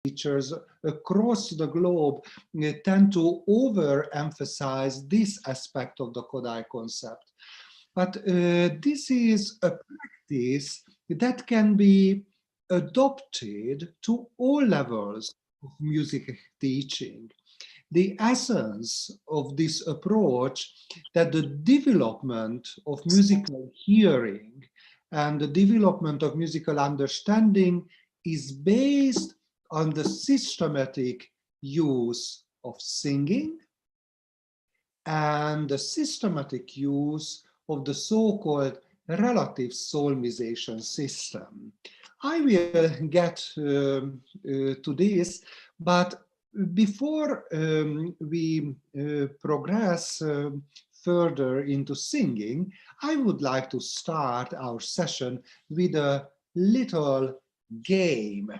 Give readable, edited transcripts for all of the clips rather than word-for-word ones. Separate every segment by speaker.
Speaker 1: teachers across the globe tend to overemphasize this aspect of the Kodai concept. But this is a practice that can be adopted to all levels of music teaching. The essence of this approach that the development of musical hearing and the development of musical understanding is based on the systematic use of singing and the systematic use of the so-called relative solmization system. I will get to this, but before we progress further into singing, I would like to start our session with a little game.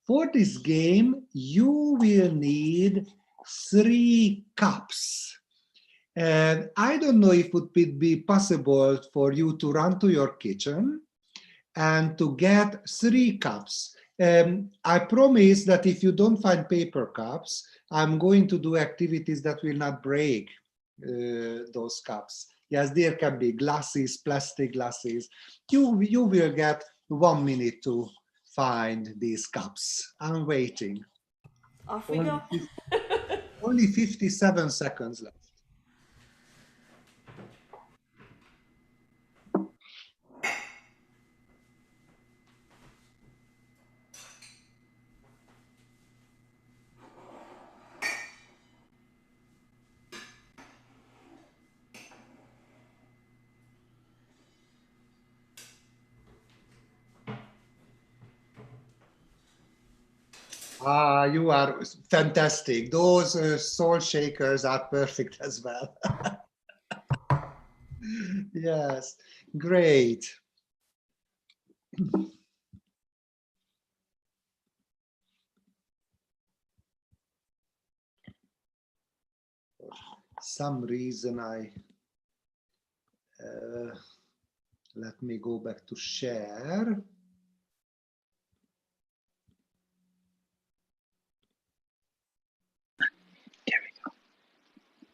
Speaker 1: For this game, you will need 3 cups. And I don't know if it would be possible for you to run to your kitchen and to get 3 cups. I promise that if you don't find paper cups, I'm going to do activities that will not break those cups. Yes, there can be glasses, plastic glasses. You will get 1 minute to find these cups. I'm waiting.
Speaker 2: Off we go.
Speaker 1: Only 57 seconds left. Ah, you are fantastic. Those soul shakers are perfect as well. Yes, great. For some reason let me go back to share.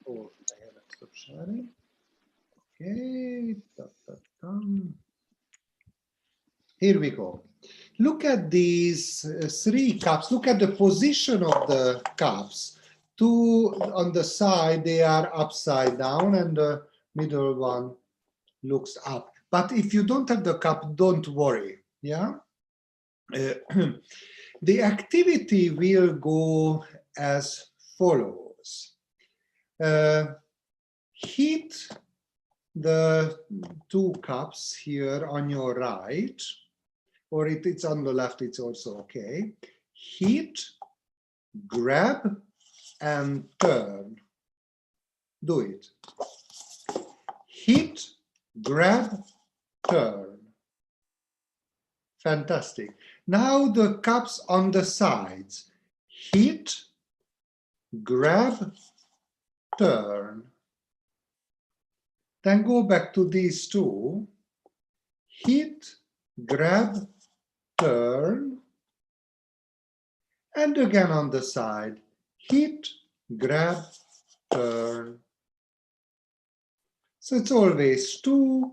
Speaker 1: Oh, I have to stop sharing. Okay. Here we go. Look at these 3 cups. Look at the position of the cups. 2 on the side, they are upside down, and the middle one looks up. But if you don't have the cup, don't worry. Yeah. The activity will go as follows. Hit the 2 cups here on your right, or it's on the left, it's also okay. Hit, grab, and turn. Do it. Hit, grab, turn. Fantastic. Now the cups on the sides. Hit, grab, turn. Then go back to these 2. Hit, grab, turn. And again on the side. Hit, grab, turn. So it's always 2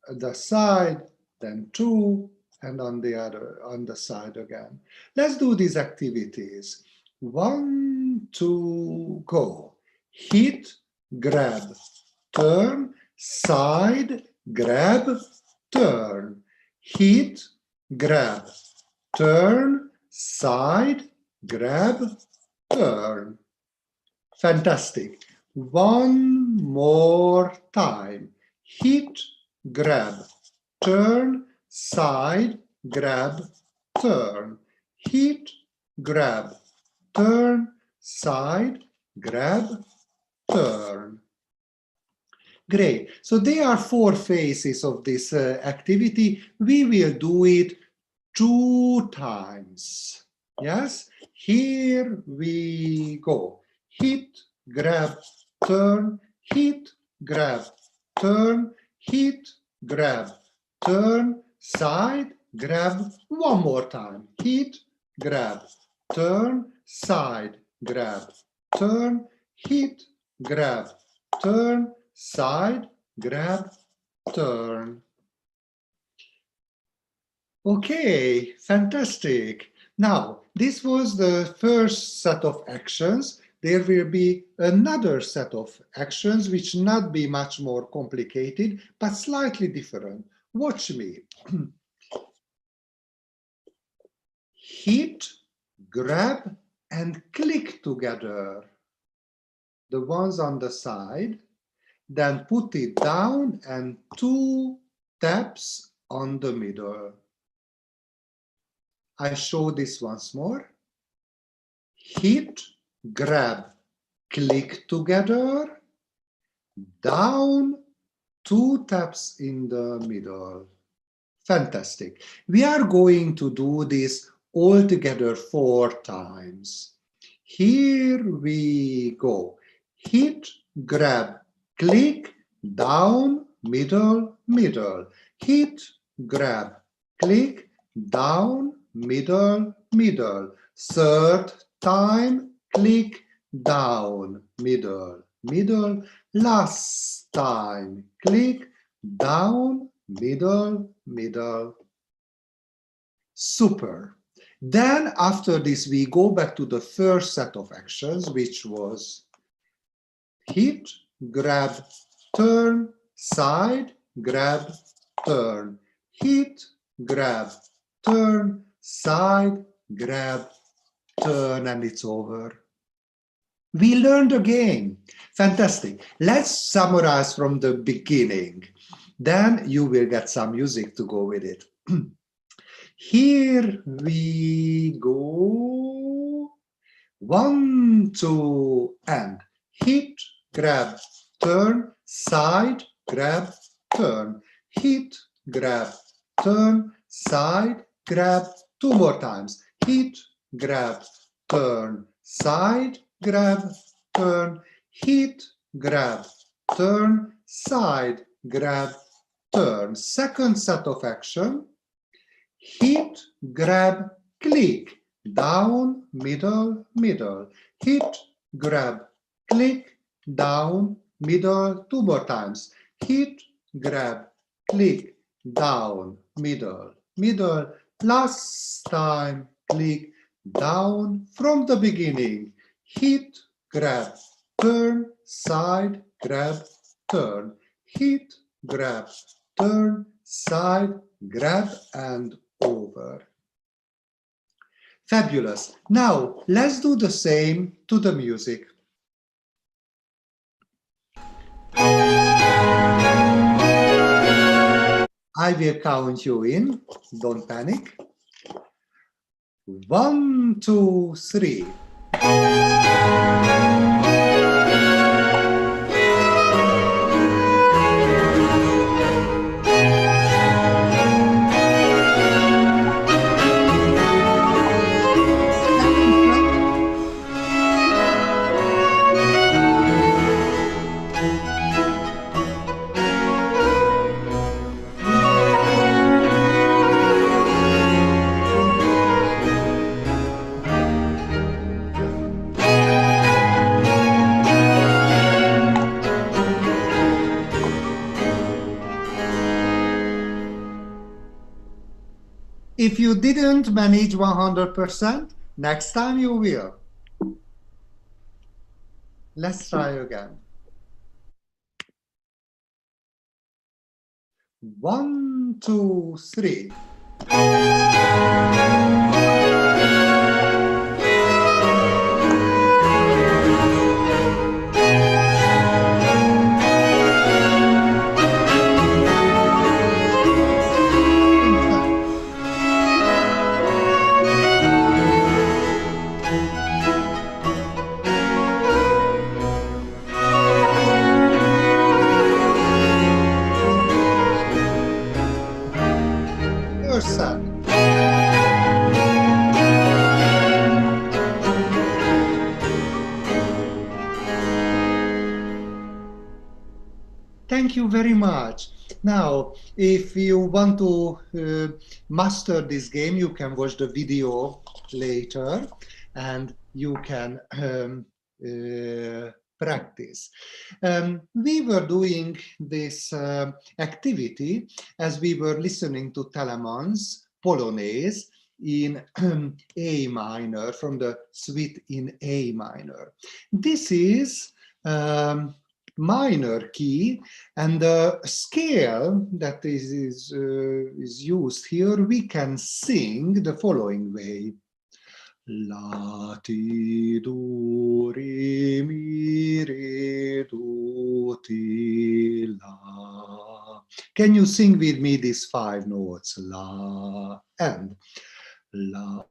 Speaker 1: at the side, then 2, and on the side again. Let's do these activities. 1, 2, go. Hit, grab, turn, side, grab, turn. Hit, grab, turn, side, grab, turn. Fantastic. 1 more time. Hit, grab, turn, side, grab, turn. Hit, grab, turn, side, grab, turn. Great. So there are 4 phases of this activity. We will do it 2 times. Yes? Here we go. Hit, grab, turn, hit, grab, turn, hit, grab, turn, side, grab. 1 more time. Hit, grab, turn, side, grab, turn, hit, grab, turn, side, grab, turn. Okay, fantastic. Now, this was the first set of actions. There will be another set of actions which not be much more complicated, but slightly different. Watch me. Hit, grab, and click together. The ones on the side, then put it down and 2 taps on the middle. I show this once more. Hit, grab, click together, down, 2 taps in the middle. Fantastic. We are going to do this all together 4 times. Here we go. Hit, grab, click, down, middle, middle. Hit, grab, click, down, middle, middle. 3rd time, click, down, middle, middle. Last time, click, down, middle, middle. Super. Then after this, we go back to the first set of actions, which was hit, grab, turn, side, grab, turn. Hit, grab, turn, side, grab, turn, and it's over. We learned the game. Fantastic. Let's summarize from the beginning. Then you will get some music to go with it. Here we go. 1, 2, and hit, grab, turn, side, grab, turn. Hit, grab, turn, side, grab. 2 more times. Hit, grab, turn, side, grab, turn. Hit, grab, turn, side, grab, turn. Second set of action. Hit, grab, click, down, middle, middle. Hit, grab, click, down, middle. 2 more times. Hit, grab, click, down, middle, middle. Last time, click, down from the beginning. Hit, grab, turn, side, grab, turn. Hit, grab, turn, side, grab, and over. Fabulous. Now, let's do the same to the music. I will count you in. Don't panic. 1, 2, 3. If you didn't manage 100%, next time you will. Let's try again. 1, 2, 3. Thank you very much. Now, if you want to master this game, you can watch the video later. and you can practice. We were doing this activity as we were listening to Telemann's Polonaise in A minor, from the suite in A minor. This is minor key, and the scale that is used here, we can sing the following way. La, ti, do, re, mi, re, do, ti, la. Can you sing with me these 5 notes? La, and la,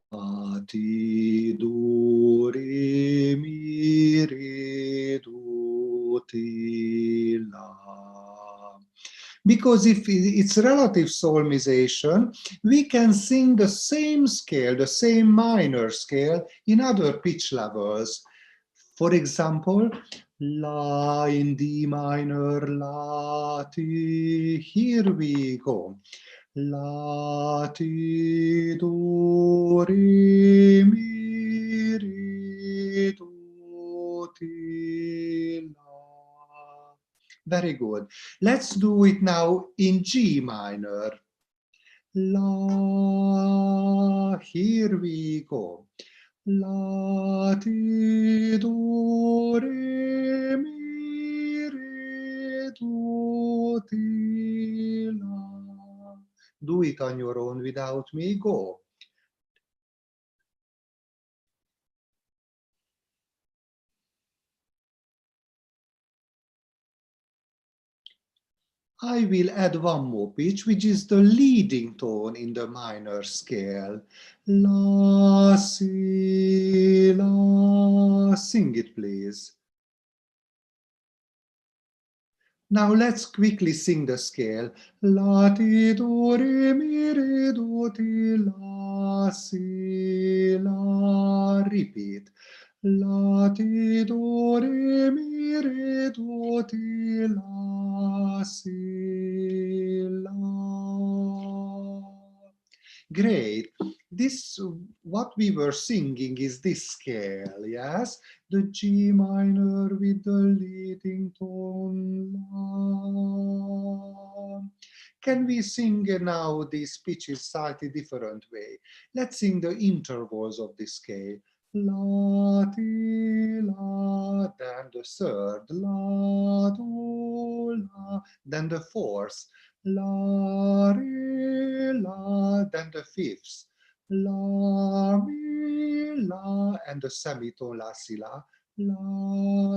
Speaker 1: ti, do, re, mi, re, do, ti, la. Because if it's relative solmization, we can sing the same scale, the same minor scale, in other pitch levels. For example, La in D minor, La, Ti, here we go. La, Ti, Do, Re, Mi, Re, Do, Ti, La. Very good. Let's do it now in G minor. La, here we go. La, ti, do, re, mi, re, do, ti, la. Do it on your own without me. Go. I will add one more pitch, which is the leading tone in the minor scale. La, si, la. Sing it, please. Now let's quickly sing the scale. La, ti, do, re, mi, re, do, ti, la, si, la. Repeat. La, ti, do, re, mi, re, do, ti, la, si, la. Great. This, what we were singing is this scale, yes? The G minor with the leading tone, La. Can we sing now these pitches slightly different way? Let's sing the intervals of this scale. La, ti, la, then the third, la, do, la, then the fourth, la, re, la, then the fifth, la, mi, la, and the semitone, la, si, la,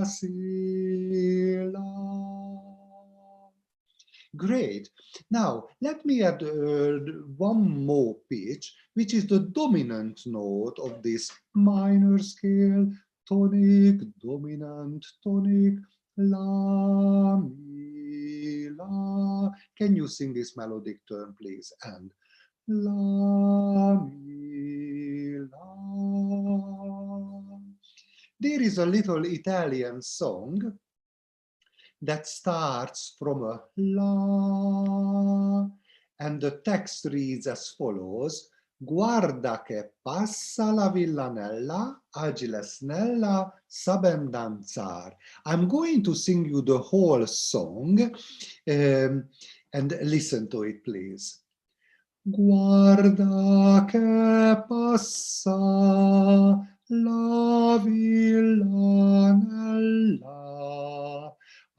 Speaker 1: si, la. Great. Now, let me add one more pitch, which is the dominant note of this minor scale, tonic, dominant, tonic, la, mi, la. Can you sing this melodic turn, please? And la, mi, la. There is a little Italian song that starts from a la, and the text reads as follows: Guarda che passa la villanella, agile snella, sabem danzar. I'm going to sing you the whole song, and listen to it, please. Guarda che passa la villanella,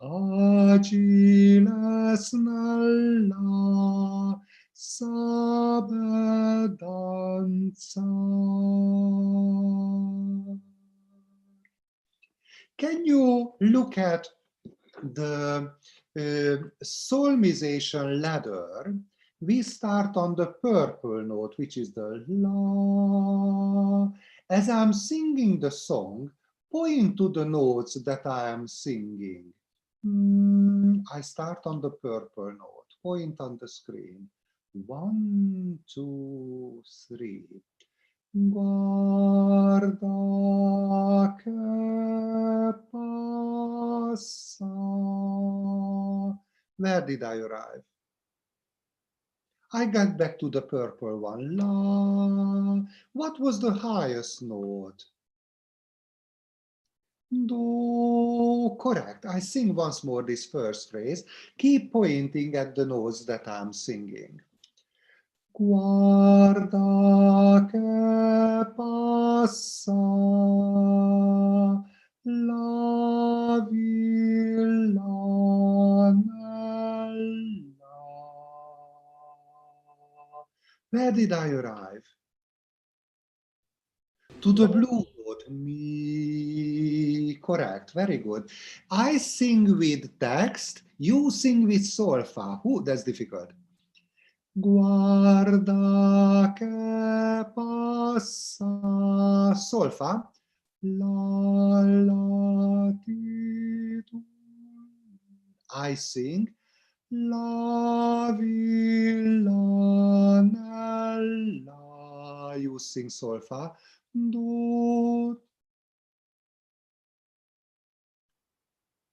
Speaker 1: agile snella, sabe danzar. Can you look at the solmization ladder? We start on the purple note, which is the la. As I'm singing the song, point to the notes that I am singing. I start on the purple note. Point on the screen. 1, 2, 3. Guarda che passa. Where did I arrive? I got back to the purple one. La. What was the highest note? do. Correct. I sing once more this first phrase. Keep pointing at the notes that I'm singing. Guarda che passa la villanella. Where did I arrive? To the blue note. Mi. Correct. Very good. I sing with text. You sing with solfa. Who? That's difficult. Guarda che passa. Solfa. La la ti tu. I sing. La villanella. You sing solfa. Do.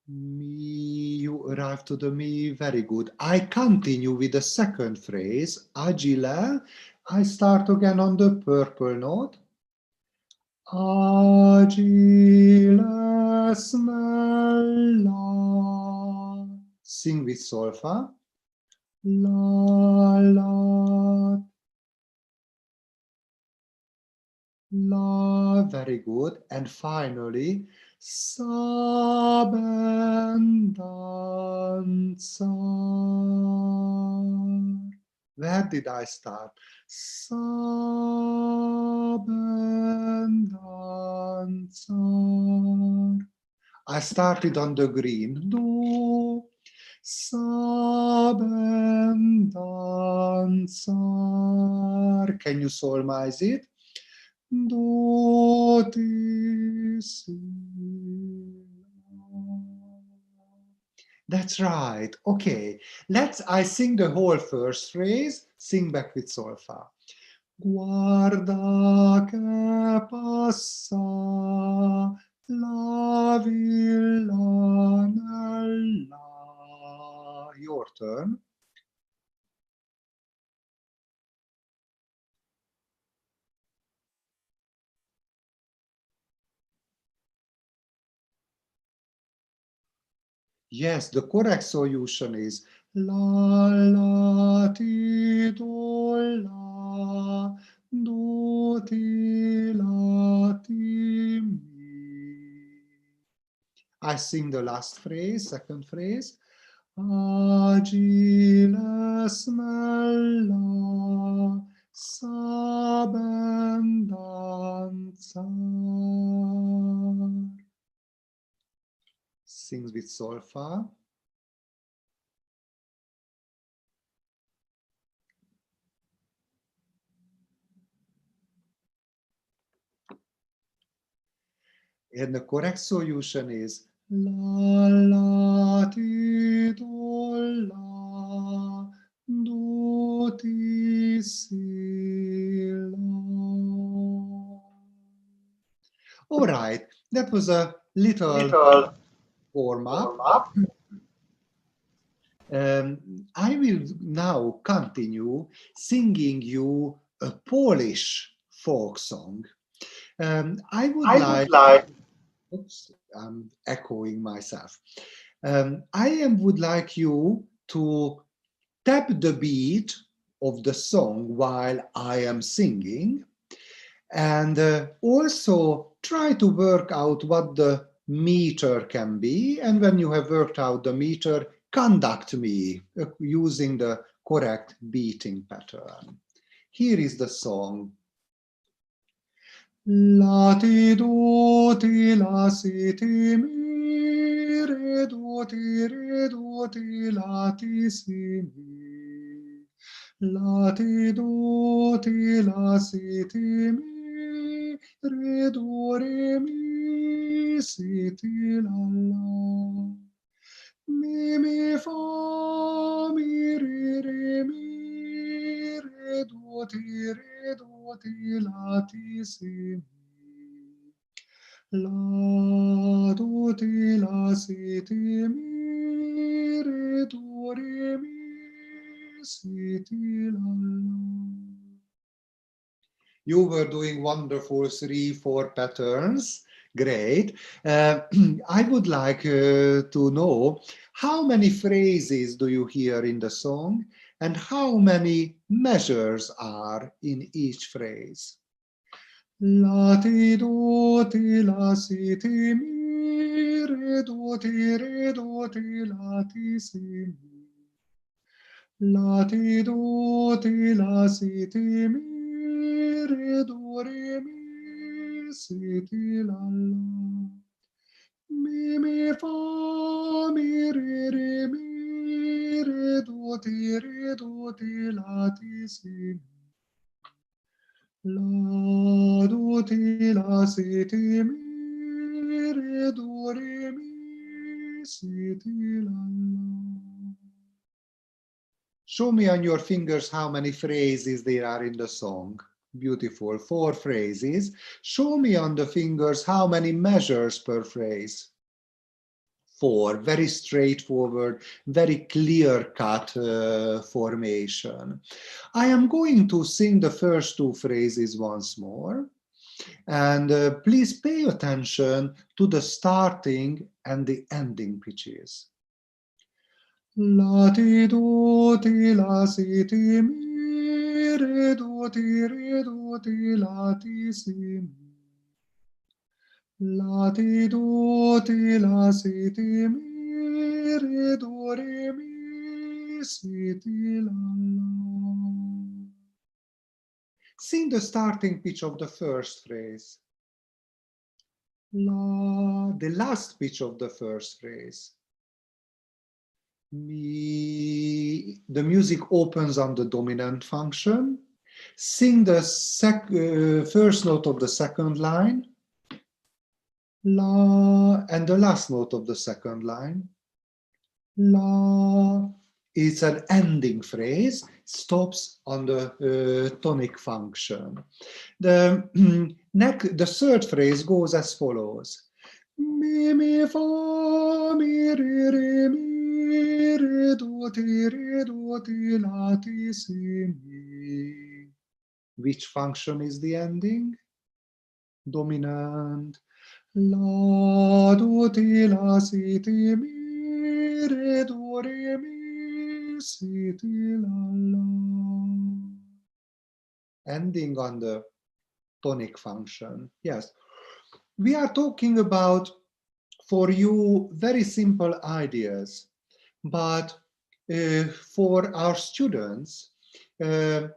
Speaker 1: Mi, you arrive to the mi, very good. I continue with the second phrase, agile. I start again on the purple note. Agile smella. Sing with solfa. La la la, very good. And finally, sabendanzar. Where did I start? Sabendanzar. I started on the green. Do. Sabendanzar. Can you solmize it? Do, ti, si. That's right. Okay. I sing the whole first phrase. Sing back with solfa. Guarda che passa la villanella. Your turn. Yes, the correct solution is la la ti do la do ti la ti mi. I sing the last phrase, second phrase. Agile smella sabendanzar. Sings with solfa. And the correct solution is la la ti do la do ti si la. All right, that was a little warm up. I will now continue singing you a Polish folk song. I would like, oops, I'm echoing myself. Would like you to tap the beat of the song while I am singing, and also try to work out what the meter can be. And when you have worked out the meter, conduct me using the correct beating pattern. Here is the song. La ti do ti la si ti mi re do ti la ti si mi. La ti do ti la si ti mi re do re mi si ti la la. Mi fa mi re do ti la ti si mi. La do ti la si ti mi re mi si ti la la. You were doing wonderful 3-4 patterns. Great. I would like to know how many phrases do you hear in the song and how many measures are in each phrase? La ti do ti la si ti mi re do ti la ti si mi. La ti do ti la si ti mi re mi si ti la la. Mi fa mi do ti la ti si. La do ti la si ti mi si ti la la. Show me on your fingers how many phrases there are in the song. Beautiful, 4 phrases. Show me on the fingers how many measures per phrase. 4, very straightforward, very clear-cut formation. I am going to sing the first 2 phrases once more. And please pay attention to the starting and the ending pitches. La ti do ti la si ti mi re do ti la ti si mi. La ti do ti la si ti mi re mi si ti la la. Sing the starting pitch of the first phrase. La, the last pitch of the first phrase. Mi, the music opens on the dominant function. Sing the first note of the second line. La, and the last note of the second line. La, it's an ending phrase, stops on the tonic function. The third phrase goes as follows. Mi, fa, mi, re, do, ti, la, ti, si, mi. Which function is the ending? Dominant. La, do, ti, la, si, ti, mi, do, mi, si, ti, la, la. Ending on the tonic function. Yes. We are talking about, for you, very simple ideas, but for our students, to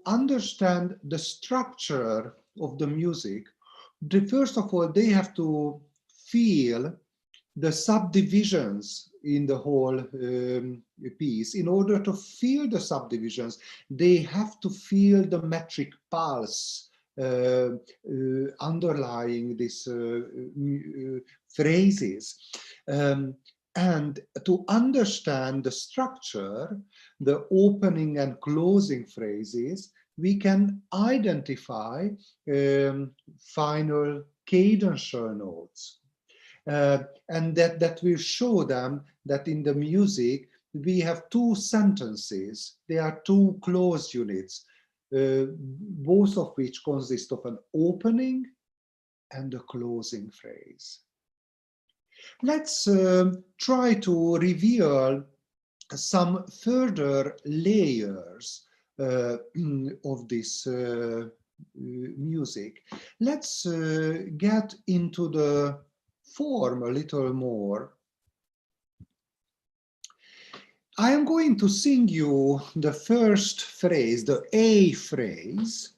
Speaker 1: understand the structure of the music, first of all, they have to feel the subdivisions in the whole piece. In order to feel the subdivisions, they have to feel the metric pulse underlying these phrases. And to understand the structure, the opening and closing phrases, we can identify final cadential notes. And that will show them that in the music, we have 2 sentences. They are 2 closed units, both of which consist of an opening and a closing phrase. Let's try to reveal some further layers of this music. Let's get into the form a little more. I am going to sing you the first phrase, the A phrase,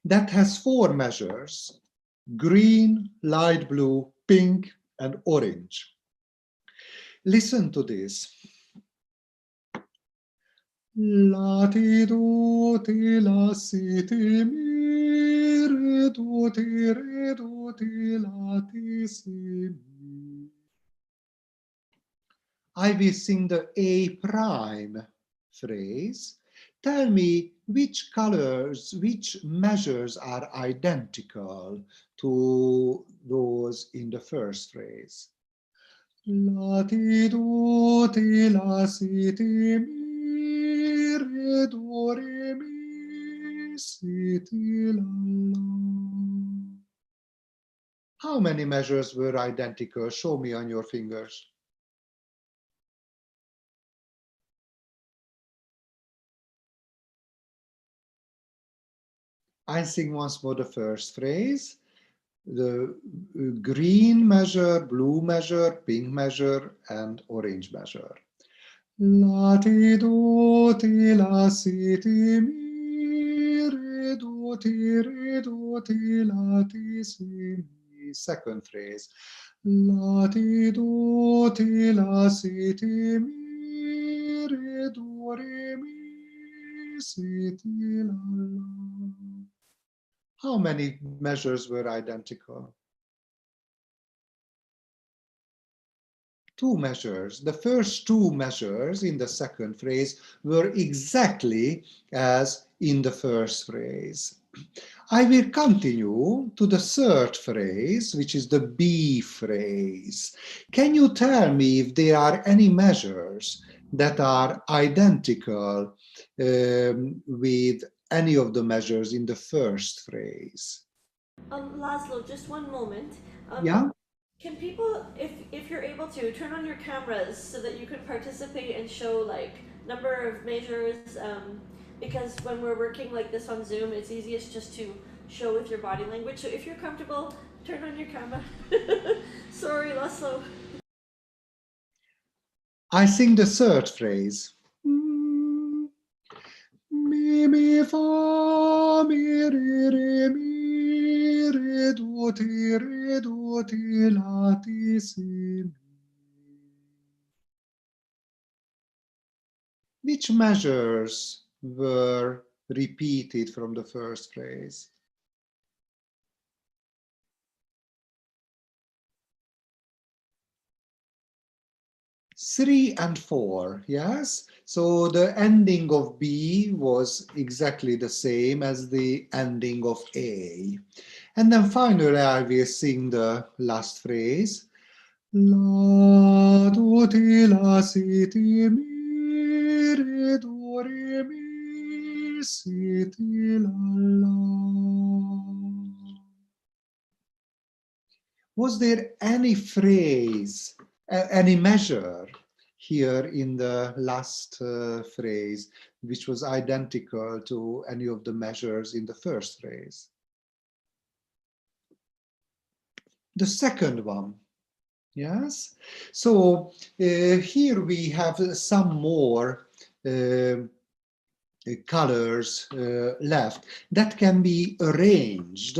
Speaker 1: that has 4 measures: green, light blue, pink, and orange. Listen to this. La ti do ti la si ti mi re do ti la ti si mi. I will sing the A prime phrase. Tell me which colors, which measures are identical to those in the first phrase. La ti do ti la si ti mi re mi si ti la la. How many measures were identical? Show me on your fingers. I sing once more the first phrase. The green measure, blue measure, pink measure, and orange measure. La ti do ti la si ti mi re do ti la ti si mi. Second phrase. La ti do ti la si ti mi re mi si ti la la. How many measures were identical? Two measures. The first two measures in the second phrase were exactly as in the first phrase. I will continue to the third phrase, which is the B phrase. Can you tell me if there are any measures that are identical with any of the measures in the first phrase?
Speaker 2: Laszlo, just one moment.
Speaker 1: Yeah?
Speaker 2: Can people, if you're able to, turn on your cameras so that you can participate and show like number of measures? Because when we're working like this on Zoom, it's easiest just to show with your body language. So if you're comfortable, turn on your camera. Sorry, Laszlo.
Speaker 1: I sing the third phrase. Mi, mi, fa, re, do, ti, la, ti, si, mi. Which measures were repeated from the first phrase? 3 and 4, yes? So the ending of B was exactly the same as the ending of A. And then finally I will sing the last phrase. La, do, ti, la, si, ti, mi, do, mi, si, ti, la, la. Was there any phrase, any measure here in the last phrase which was identical to any of the measures in the first phrase? The second one, yes? So here we have some more colors left that can be arranged.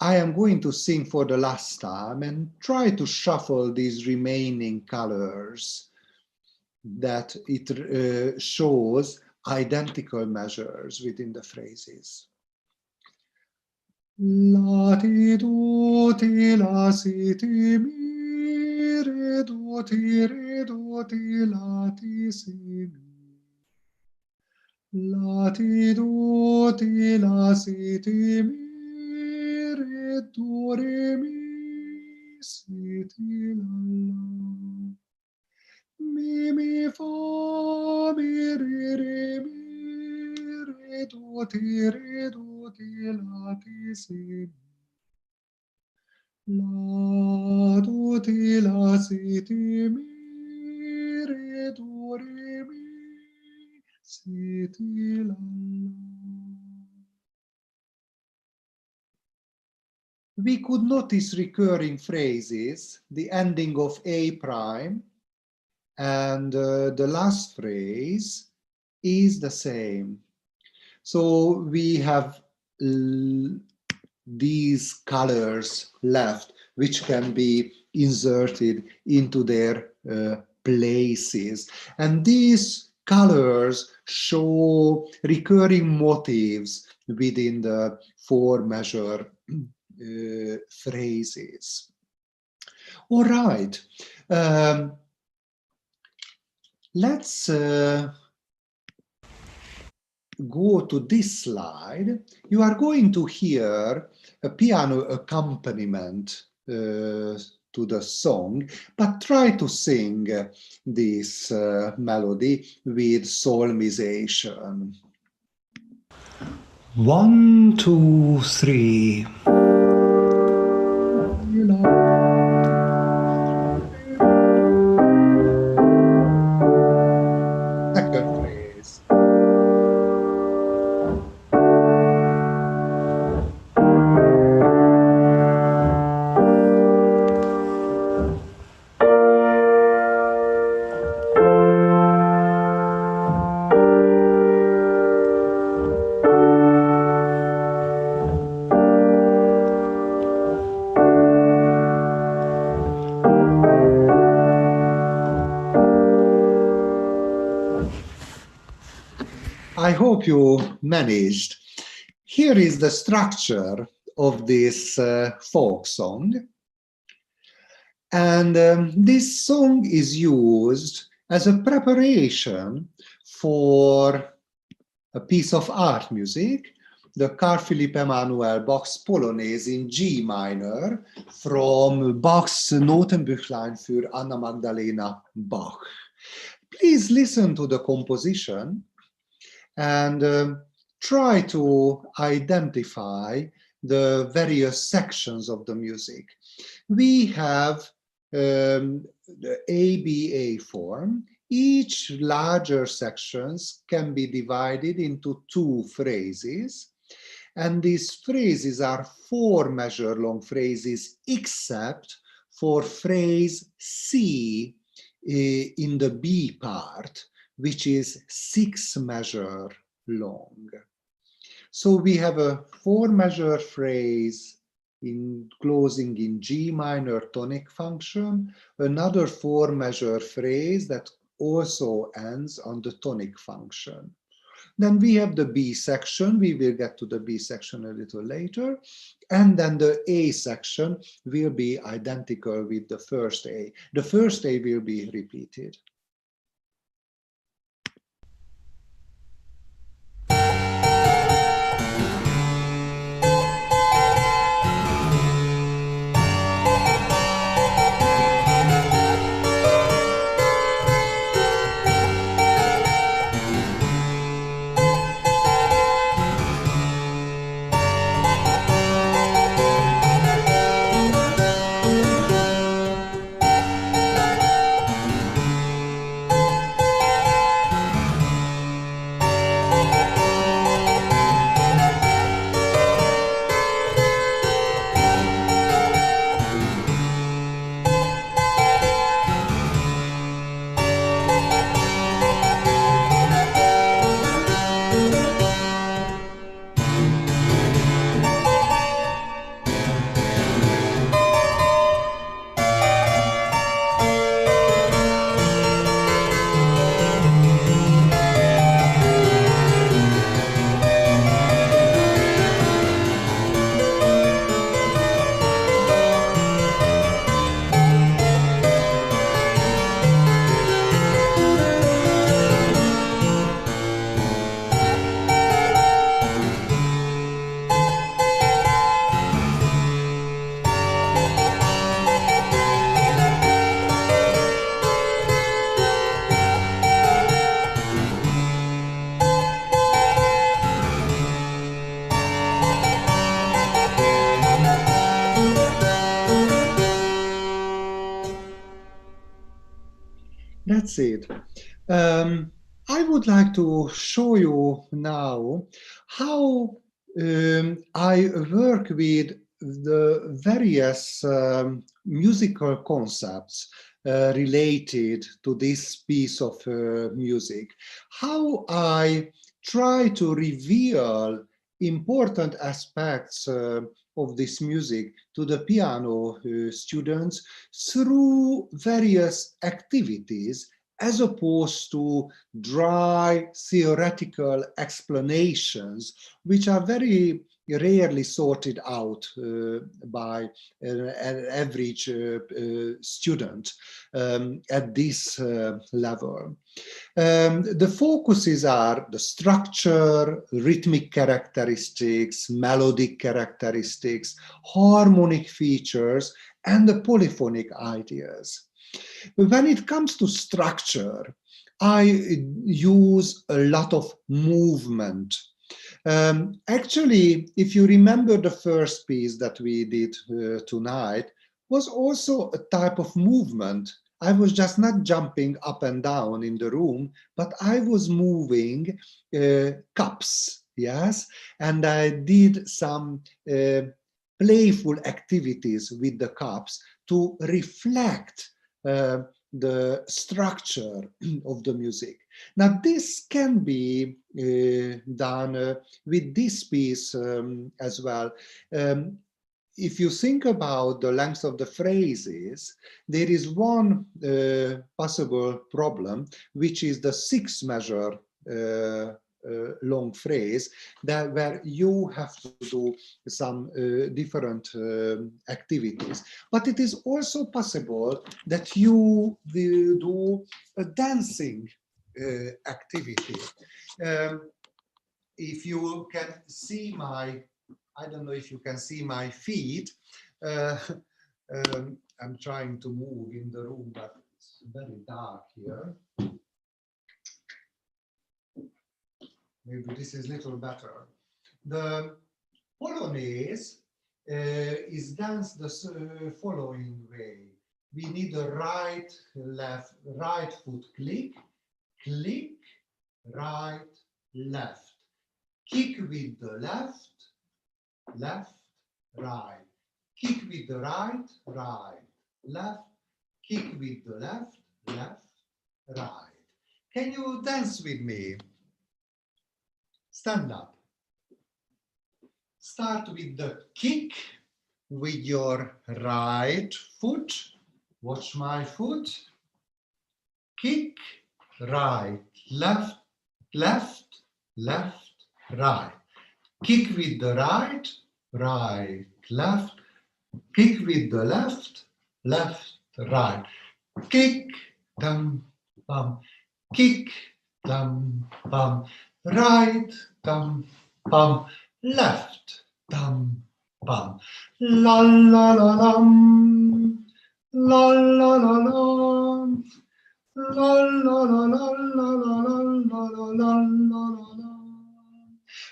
Speaker 1: I am going to sing for the last time and try to shuffle these remaining colors that it shows identical measures within the phrases. La ti do ti la si ti mi do ti la ti si mi. La ti do ti la si ti mi do mi si ti la la. Mi fa mi do ti la ti si. La do ti la si ti mi do mi si ti la la. We could notice recurring phrases, the ending of A prime, and the last phrase is the same. So we have these colors left, which can be inserted into their places. And these colors show recurring motifs within the four measure phrases. All right. Let's go to this slide. You are going to hear a piano accompaniment to the song, but try to sing this melody with solmization. 1, 2, 3. Second phrase. I hope you managed. Here is the structure of this folk song. And this song is used as a preparation for a piece of art music, the Carl Philipp Emanuel Bach's Polonaise in G minor from Bach's Notenbüchlein für Anna Magdalena Bach. Please listen to the composition and try to identify the various sections of the music. We have the ABA form. Each larger sections can be divided into 2 phrases, and these phrases are 4 measure long phrases except for phrase C in the B part, which is 6 measure long. So we have a 4 measure phrase closing in G minor tonic function, another 4 measure phrase that also ends on the tonic function. Then we have the B section, we will get to the B section a little later, and then the A section will be identical with the first A. The first A will be repeated. That's it. I would like to show you now how I work with the various musical concepts related to this piece of music. How I try to reveal important aspects of this music to the piano students through various activities as opposed to dry theoretical explanations, which are very rarely sorted out by an average student at this level. The focuses are the structure, rhythmic characteristics, melodic characteristics, harmonic features, and the polyphonic ideas. When it comes to structure, I use a lot of movement. Actually, if you remember, the first piece that we did tonight was also a type of movement. I was just not jumping up and down in the room, but I was moving cups, yes? And I did some playful activities with the cups to reflect the structure of the music. Now, this can be done with this piece as well. If you think about the length of the phrases, there is one possible problem, which is the 6-measure long phrase, that where you have to do some different activities. But it is also possible that you will do a dancing activity. If you can see my, I don't know if you can see my feet. I'm trying to move in the room, but it's very dark here. Maybe this is a little better. The Polonaise is danced the following way. We need a right, left, right foot click, click, right, left. Kick with the left, left, right. Kick with the right, right, left. Kick with the left, left, right. Can you dance with me? Stand up. Start with the kick with your right foot. Watch my foot. Kick, right, left, left, left, right. Kick with the right, right, left. Kick with the left, left, right. Kick, dum, bum. Kick, dum, bum. Right, dum, bum. Left, dum, bum. La la la lam. La la la lam. La la la la la la la la la la la.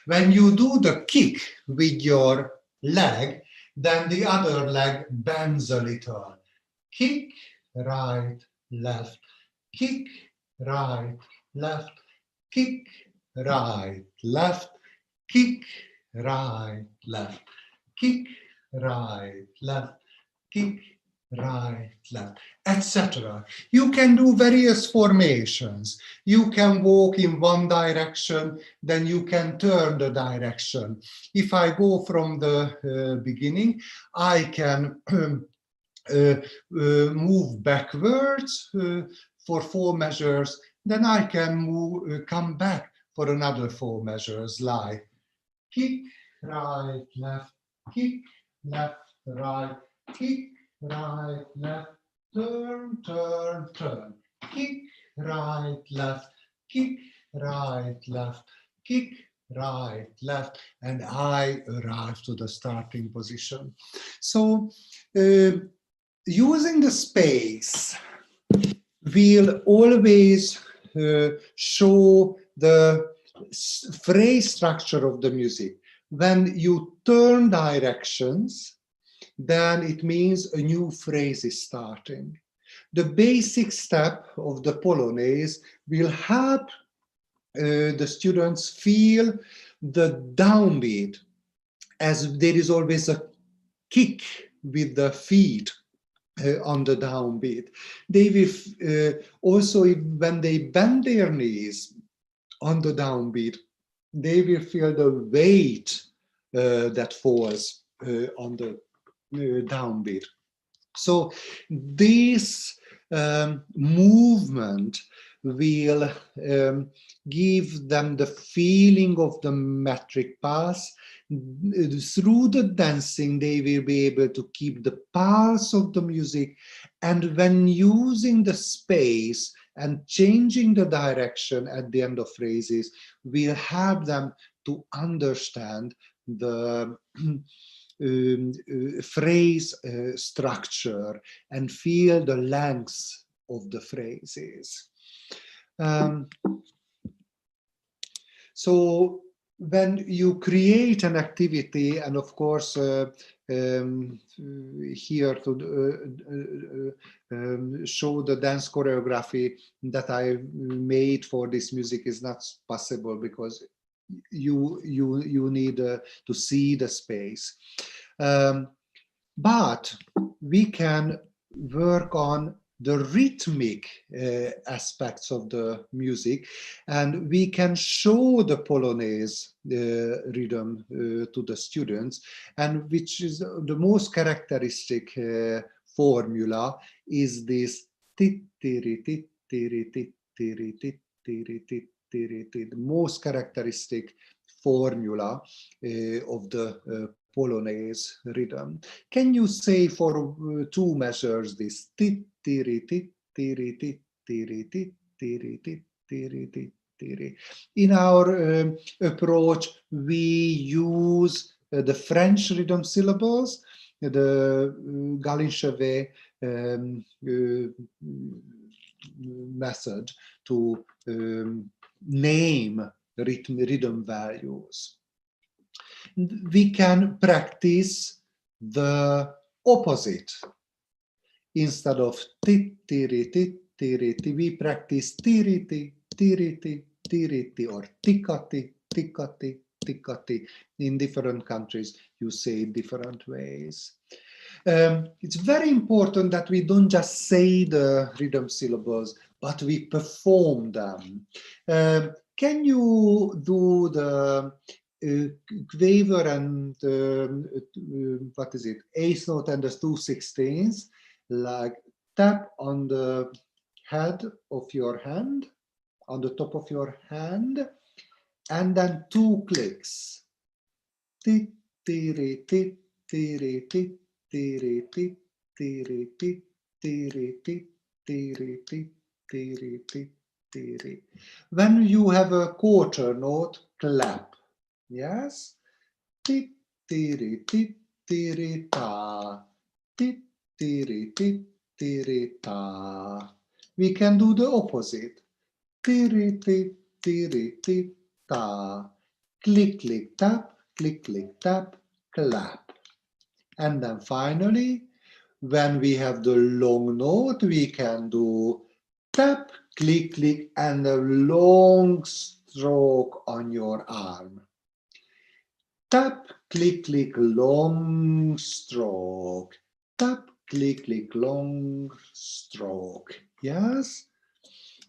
Speaker 1: When you do the kick with your leg, then the other leg bends a little. Kick, right, left. Kick, right, left. Kick, right, left. Kick, right, left. Kick, right, left. Kick, right, left, etc. You can do various formations. You can walk in one direction, then you can turn the direction. If I go from the beginning, I can move backwards for 4 measures, then I can move, come back for another 4 measures, like kick, right, left, kick, left, right, kick, right, left, turn, turn, turn, kick, right, left, kick, right, left, kick, right, left, and I arrive to the starting position. So using the space will always show the phrase structure of the music. When you turn directions, then it means a new phrase is starting. The basic step of the Polonaise will help the students feel the downbeat, as there is always a kick with the feet on the downbeat. They will also, when they bend their knees on the downbeat, they will feel the weight that falls on the downbeat. So this movement will give them the feeling of the metric pulse. Through the dancing, they will be able to keep the pulse of the music, and when using the space and changing the direction at the end of phrases, will help them to understand the phrase structure and feel the length of the phrases. So when you create an activity, and of course, here to show the dance choreography that I made for this music is not possible because you need to see the space. But we can work on the rhythmic aspects of the music, and we can show the Polonaise rhythm to the students, and which is the most characteristic formula is this tittiri tittiri tittiri tittiri tittiri, the most characteristic formula of the Polonaise rhythm. Can you say for two measures this tittiri tittiri tittiri tittiri tittiri tittiri? In our approach, we use the French rhythm syllables, the Galinchevet method to name rhythm values. We can practice the opposite. Instead of tittiri tittiri, we practice tiriti tiriti tiriti or tikati tikati tikati. In different countries, you say it different ways. It's very important that we don't just say the rhythm syllables, but we perform them. Can you do the quaver and what is it, eighth note and the 2/16, like tap on the head of your hand, on the top of your hand, and then 2 clicks. Tittiri tittiri tittiri tittiri tittiri tittiri tittiri tittiri. When you have a quarter note, clap. Yes? Tittiri tittiri ta. Tittiri tittiri ta. We can do the opposite. Tiri tittiri ta. Click click tap, click click tap, clap. And then finally, when we have the long note, we can do tap, click, click, and a long stroke on your arm. Tap, click, click, long stroke. Tap, click, click, long stroke. Yes?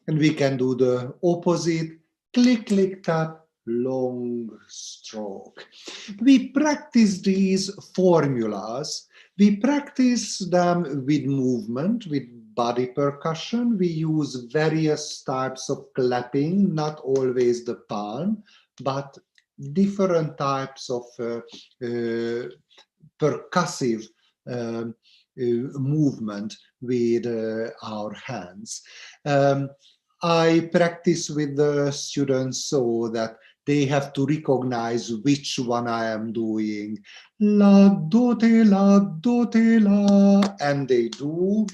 Speaker 1: And we can do the opposite. Click, click, tap, long stroke. We practice these formulas. We practice them with movement, with body percussion. We use various types of clapping, not always the palm, but different types of percussive movement with our hands. I practice with the students so that they have to recognize which one I am doing. La, do, te, la, do, te, la. And they do.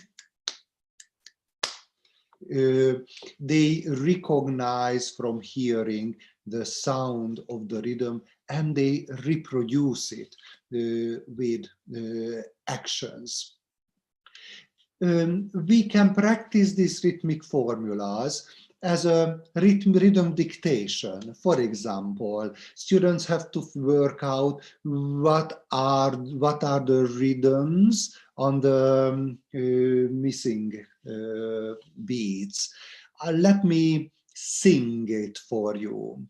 Speaker 1: They recognize from hearing the sound of the rhythm and they reproduce it with actions. We can practice these rhythmic formulas as a rhythm dictation. For example, students have to work out what are the rhythms on the missing beats. Let me sing it for you.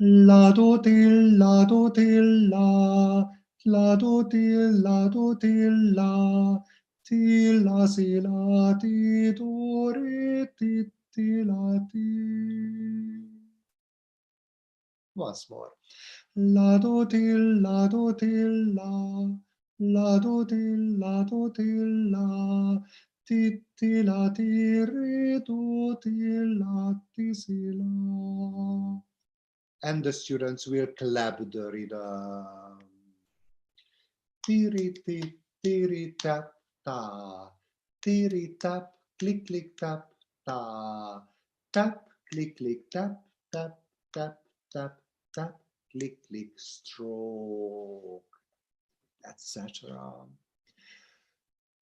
Speaker 1: La do til la do til la, la do til la do til la, ti la si la ti do re ti la ti. Once more. La do til la do til la, la do til la do til la, ti la ti re do ti la ti si la. And the students will clap the rhythm. Tiri tiri tap ta, tiri tap, click click tap ta, tap click click tap tap tap tap tap click, click, stroke, etc.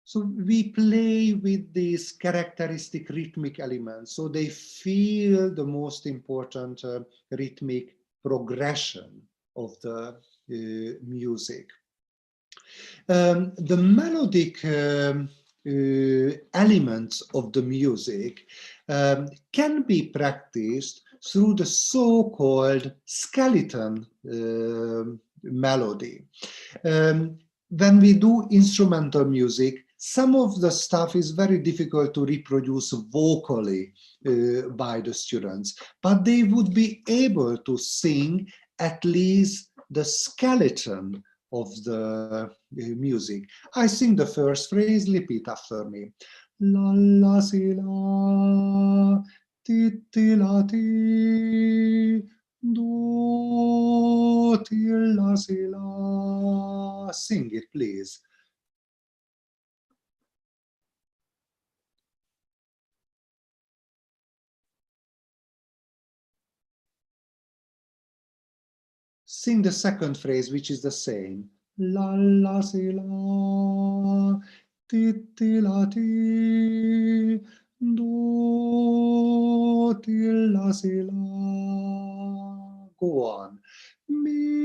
Speaker 1: So we play with these characteristic rhythmic elements, so they feel the most important rhythmic progression of the music. The melodic elements of the music can be practiced through the so-called skeleton melody. When we do instrumental music, some of the stuff is very difficult to reproduce vocally by the students, but they would be able to sing at least the skeleton of the music. I sing the first phrase, repeat after me. La la si la, ti ti la ti, do ti la si la. Sing it, please. Sing the second phrase, which is the same. La la si la, ti ti la ti, do ti la si la. Go on. Mi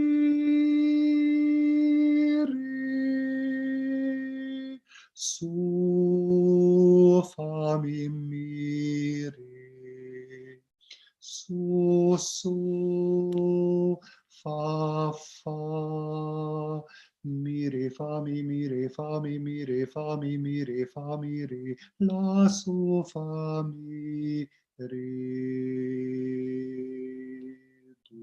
Speaker 1: re, su fa mi re, su su fa fa, mi re fa mi re fa mi re fa mi re fa mi re, la su fa mi re do.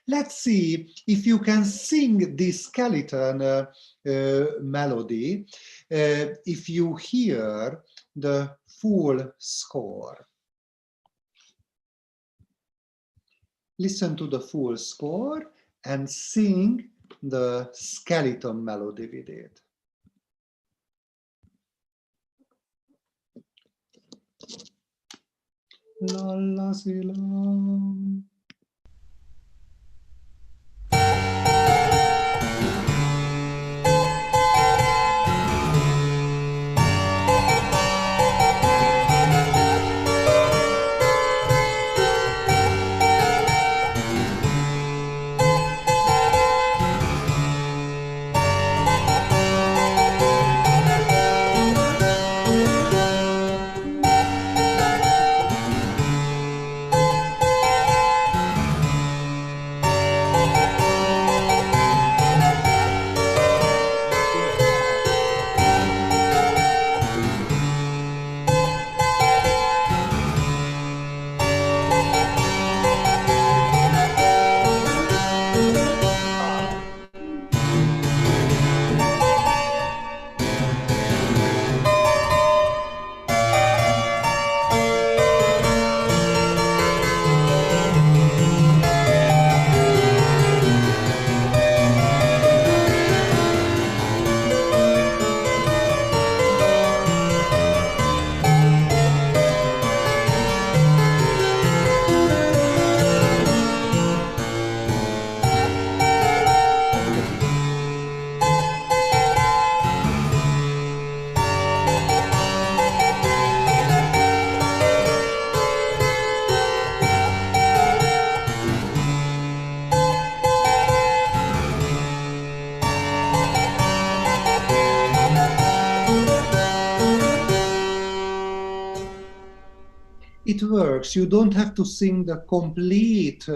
Speaker 1: Let's see if you can sing this skeleton melody if you hear the full score. Listen to the full score and sing the skeleton melody with it. La la si la. It works. You don't have to sing the complete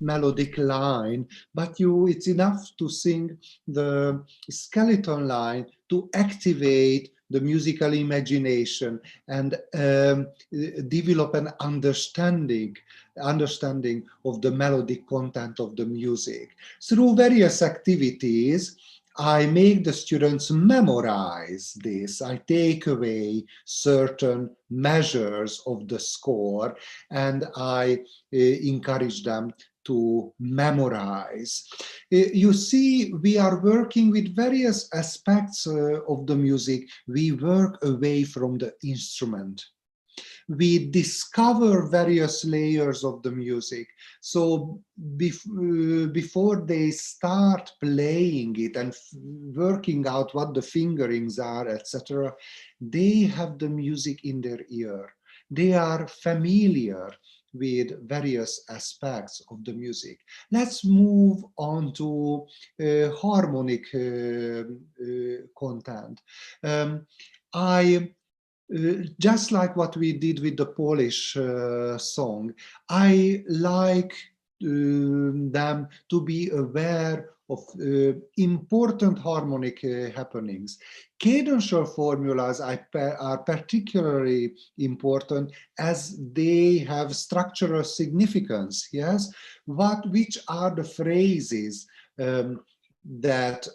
Speaker 1: melodic line, but it's enough to sing the skeleton line to activate the musical imagination and develop an understanding of the melodic content of the music. Through various activities, I make the students memorize this. I take away certain measures of the score and I encourage them to memorize. You see, we are working with various aspects of the music. We work away from the instrument. We discover various layers of the music. So before they start playing it and working out what the fingerings are, etc., they have the music in their ear. They are familiar with various aspects of the music. Let's move on to harmonic content. I just like what we did with the Polish song, I like them to be aware of important harmonic happenings. Cadential formulas are particularly important as they have structural significance, yes? Which are the phrases that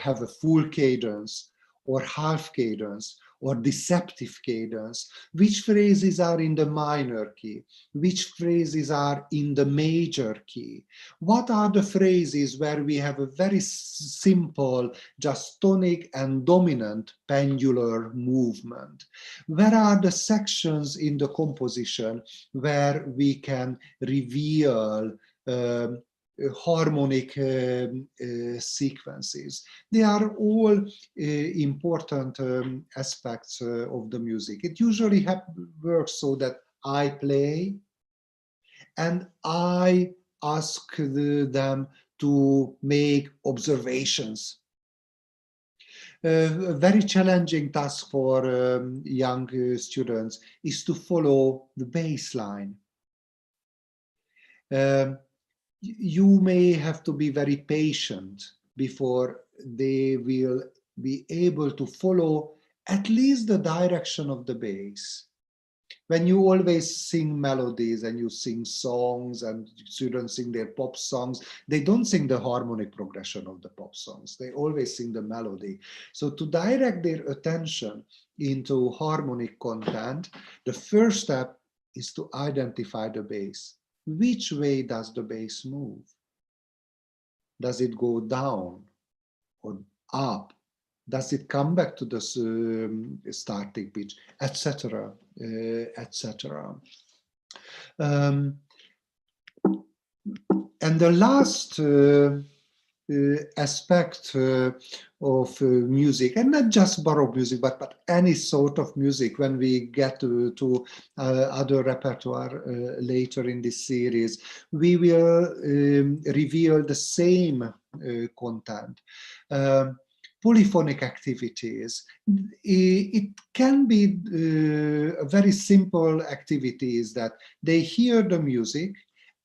Speaker 1: have a full cadence or half cadence or deceptive cadence, which phrases are in the minor key, which phrases are in the major key, what are the phrases where we have a very simple, just tonic and dominant pendular movement, where are the sections in the composition where we can reveal harmonic sequences. They are all important aspects of the music. It usually works so that I play and I ask them to make observations. A very challenging task for young students is to follow the bass line. You may have to be very patient before they will be able to follow at least the direction of the bass. When you always sing melodies and you sing songs and students sing their pop songs, they don't sing the harmonic progression of the pop songs. They always sing the melody. So to direct their attention into harmonic content, the first step is to identify the bass. Which way does the bass move? Does it go down or up? Does it come back to the starting pitch, etc., etc.? And the last aspect of music, and not just Baroque music, but any sort of music, when we get to other repertoire later in this series, we will reveal the same content. Polyphonic activities. It can be very simple activities that they hear the music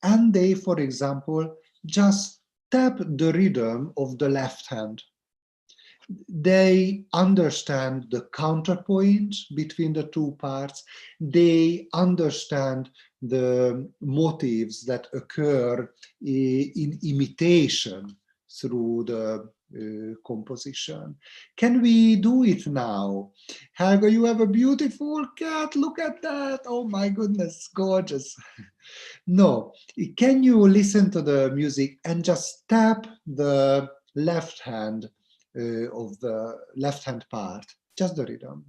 Speaker 1: and they, for example, just tap the rhythm of the left hand. They understand the counterpoint between the two parts. They understand the motives that occur in imitation through the composition. Can we do it now? Helga, you have a beautiful cat. Look at that. Oh my goodness, gorgeous. No, can you listen to the music and just tap the left hand of the left hand part, just the rhythm.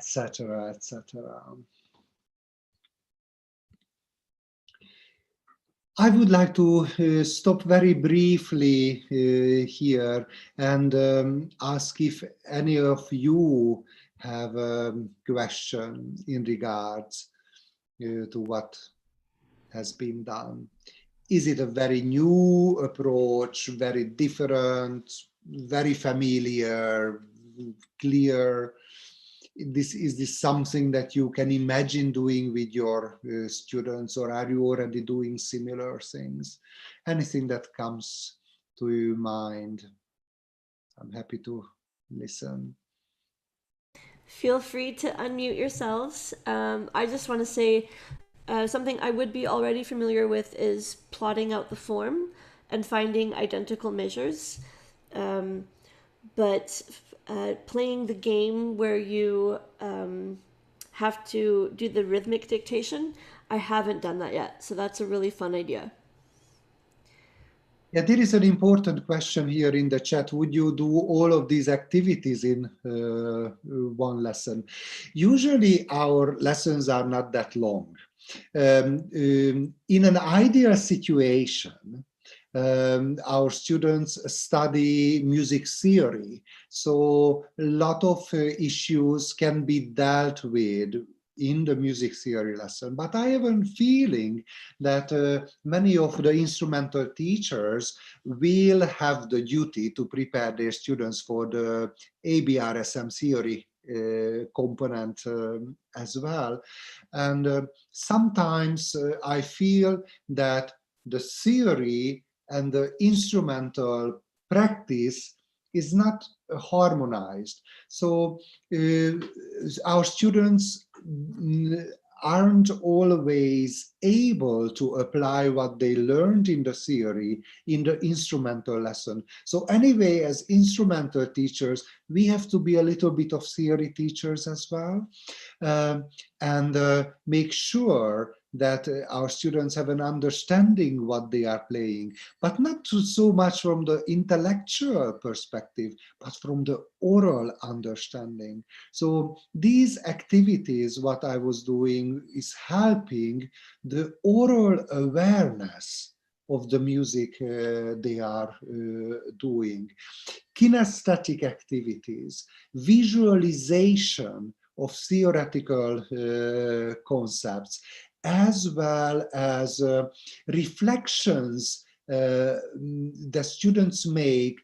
Speaker 1: etc., etc. I would like to stop very briefly here and ask if any of you have a question in regards to what has been done. Is it a very new approach, very different, very familiar, clear? Is this something that you can imagine doing with your students, or are you already doing similar things? Anything that comes to your mind, I'm happy to listen.
Speaker 2: Feel free to unmute yourselves. I just want to say something I would be already familiar with is plotting out the form and finding identical measures. But playing the game where you have to do the rhythmic dictation, I haven't done that yet. So that's a really fun idea.
Speaker 1: Yeah, there is an important question here in the chat. Would you do all of these activities in one lesson? Usually our lessons are not that long. In an ideal situation, our students study music theory, so a lot of issues can be dealt with in the music theory lesson. But I have a feeling that many of the instrumental teachers will have the duty to prepare their students for the ABRSM theory component as well. And sometimes I feel that the theory and the instrumental practice is not harmonized. So our students aren't always able to apply what they learned in the theory in the instrumental lesson. So anyway, as instrumental teachers, we have to be a little bit of theory teachers as well, and make sure that our students have an understanding what they are playing, but not so much from the intellectual perspective, but from the oral understanding. So these activities, what I was doing is helping the oral awareness of the music they are doing. Kinesthetic activities, visualization of theoretical concepts, as well as reflections the students make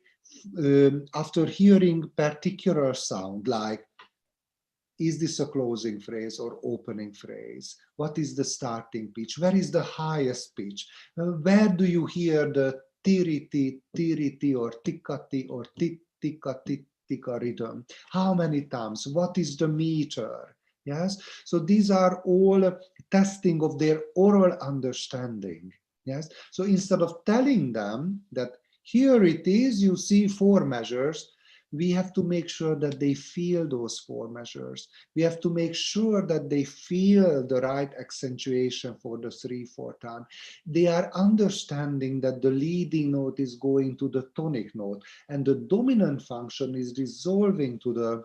Speaker 1: after hearing particular sound, like, is this a closing phrase or opening phrase? What is the starting pitch? Where is the highest pitch? Where do you hear the tiriti, tiriti, or tikati, or tikati, tika rhythm? How many times? What is the meter? Yes, so these are all testing of their oral understanding. Yes, so instead of telling them that here it is, you see 4 measures, we have to make sure that they feel those 4 measures. We have to make sure that they feel the right accentuation for the 3/4 time. They are understanding that the leading note is going to the tonic note, and the dominant function is resolving to the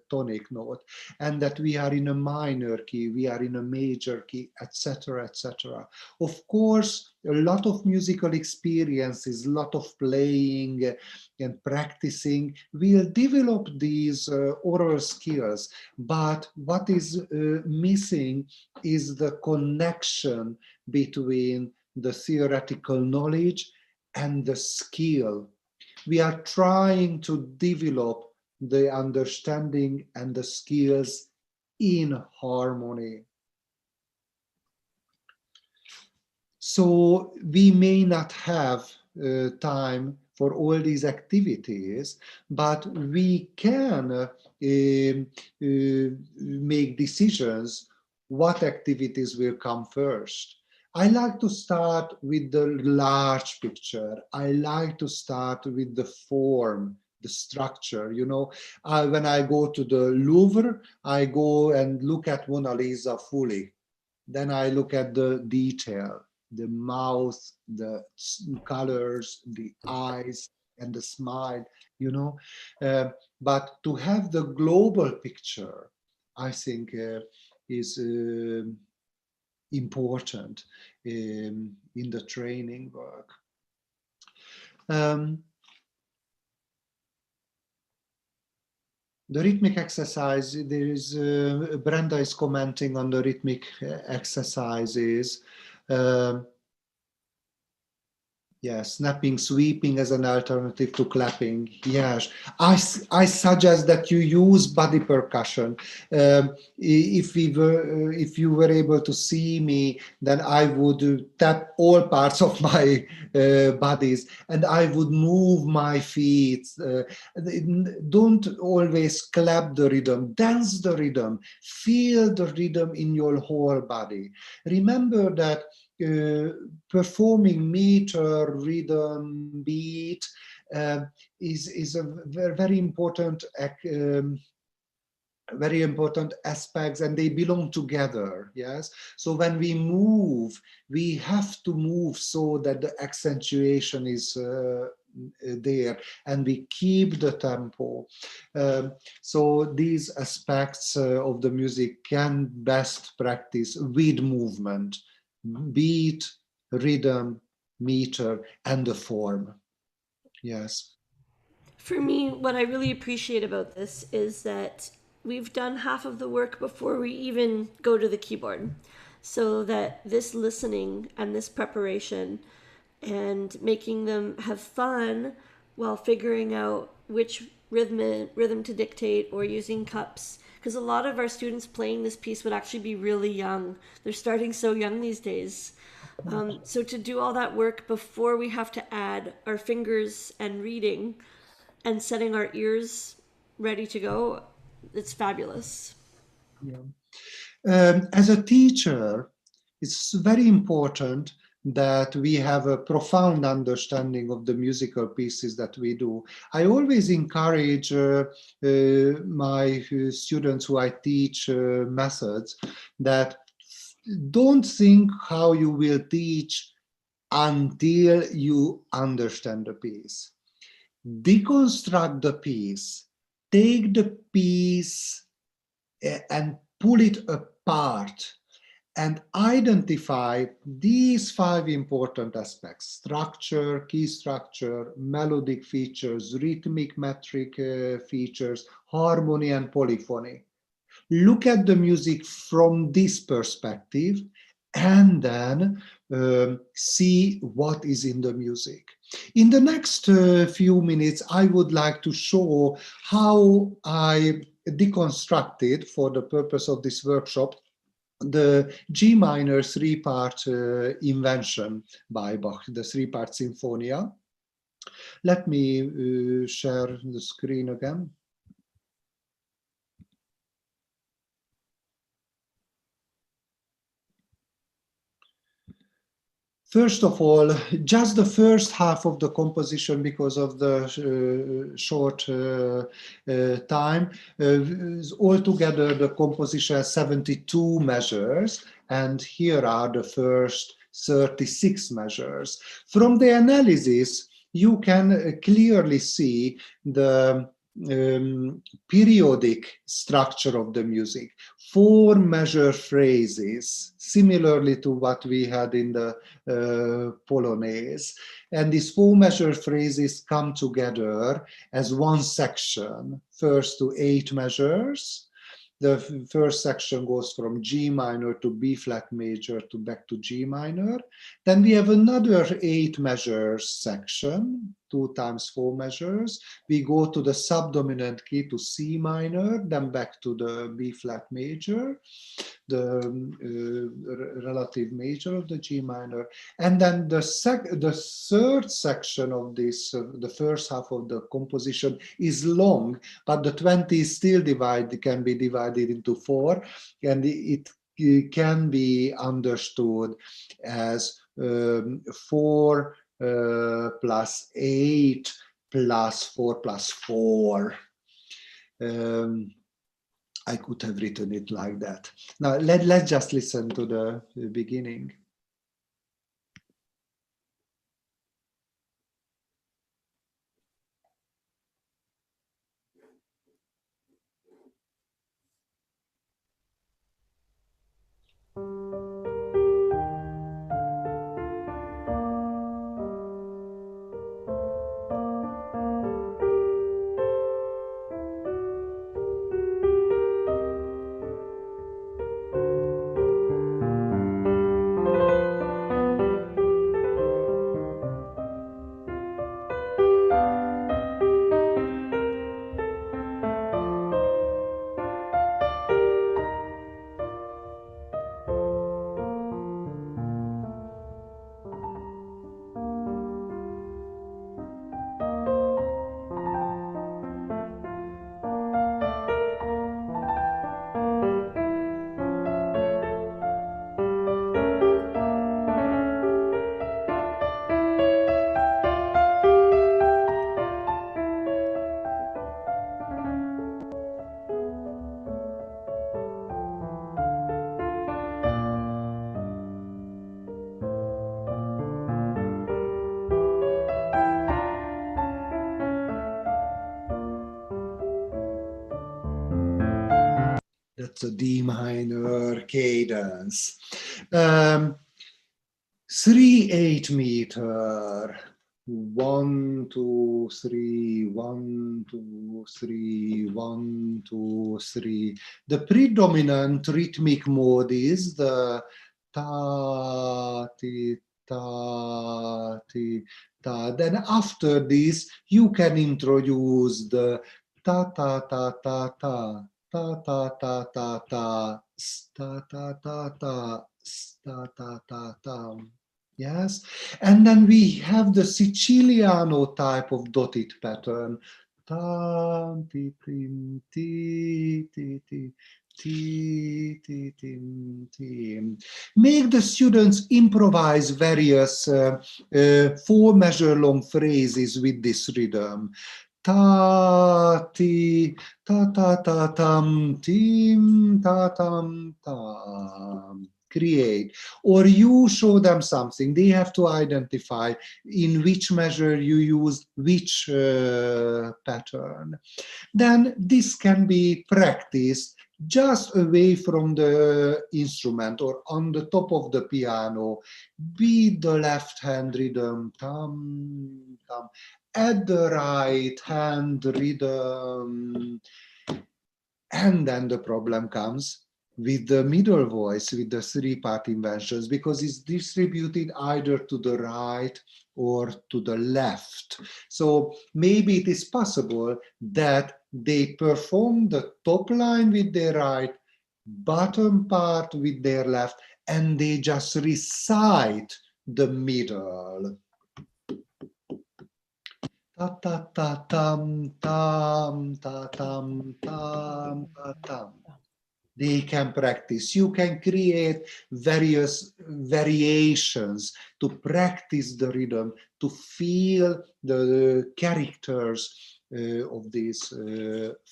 Speaker 1: tonic note, and that we are in a minor key, we are in a major key, etc., etc. Of course, a lot of musical experiences, a lot of playing and practicing will develop these oral skills. But what is missing is the connection between the theoretical knowledge and the skill. We are trying to develop the understanding and the skills in harmony. So we may not have time for all these activities, but we can make decisions what activities will come first. I like to start with the large picture. I like to start with the form, the structure. You know, when I go to the Louvre, I go and look at Mona Lisa fully. Then I look at the detail, the mouth, the colors, the eyes, and the smile, you know. But to have the global picture, I think is important in the training work. The rhythmic exercise, there is, Brenda is commenting on the rhythmic exercises. Yes, snapping, sweeping as an alternative to clapping. Yes, I suggest that you use body percussion. If you were able to see me, then I would tap all parts of my bodies, and I would move my feet. Don't always clap the rhythm, dance the rhythm, feel the rhythm in your whole body. Remember that performing meter, rhythm, beat is a very important very important aspects, and they belong together. Yes, so when we move, we have to move so that the accentuation is there, and we keep the tempo. So these aspects of the music can best practice with movement: beat, rhythm, meter, and the form. Yes.
Speaker 2: For me, what I really appreciate about this is that we've done half of the work before we even go to the keyboard. So that this listening and this preparation and making them have fun while figuring out which rhythm to dictate or using cups, because a lot of our students playing this piece would actually be really young. They're starting so young these days. So to do all that work before we have to add our fingers and reading and setting our ears ready to go, it's fabulous.
Speaker 1: Yeah. As a teacher, it's very important that we have a profound understanding of the musical pieces that we do. I always encourage my students who I teach methods that don't think how you will teach until you understand the piece. Deconstruct the piece, take the piece and pull it apart and identify these 5 important aspects: structure, key structure, melodic features, rhythmic metric features, harmony, and polyphony. Look at the music from this perspective, and then see what is in the music. In the next few minutes, I would like to show how I deconstructed, for the purpose of this workshop, the G minor 3-part invention by Bach, the 3-part Sinfonia. Let me share the screen again. First of all, just the first half of the composition, because of the short time, altogether the composition has 72 measures, and here are the first 36 measures. From the analysis, you can clearly see the periodic structure of the music. 4 measure phrases, similarly to what we had in the Polonaise. And these 4 measure phrases come together as one section, first to 8 measures. The first section goes from G minor to B flat major to back to G minor. Then we have another 8 measures section, 2 times 4 measures. We go to the subdominant key to C minor, then back to the B flat major, the relative major of the G minor. And then the third section of this, the first half of the composition is long, but the 20 is still can be divided into 4, and it can be understood as 4 plus 8 plus 4 plus 4. I could have written it like that. Now, let's just listen to the beginning. That's a D minor cadence. 3/8 meter. 1, 2, 3, 1, 2, 3, 1, 2, 3. The predominant rhythmic mode is the ta, ti, ta, ti, ta. Then after this, you can introduce the ta, ta, ta, ta, ta, ta, ta, ta, ta, ta, ta, ta, ta, ta, ta, ta, ta, ta. Yes, and then we have the Siciliano type of dotted pattern. Tam, ti, tim, ti, ti, ti, ti, ti, tim, tim. Make the students improvise various 4-measure long phrases with this rhythm. Ta, ti, ta, ta, ta, tam, tim, ta, tam, tam. Create, or you show them something. They have to identify in which measure you use which pattern. Then this can be practiced just away from the instrument or on the top of the piano, with the left hand rhythm, tam, tam, at the right hand rhythm. And then the problem comes with the middle voice, with the 3-part inventions, because it's distributed either to the right or to the left. So maybe it is possible that they perform the top line with their right, bottom part with their left, and they just recite the middle. Ta ta ta tam tam ta tam tam ta tam. They can practice. You can create various variations to practice the rhythm, to feel the characters of these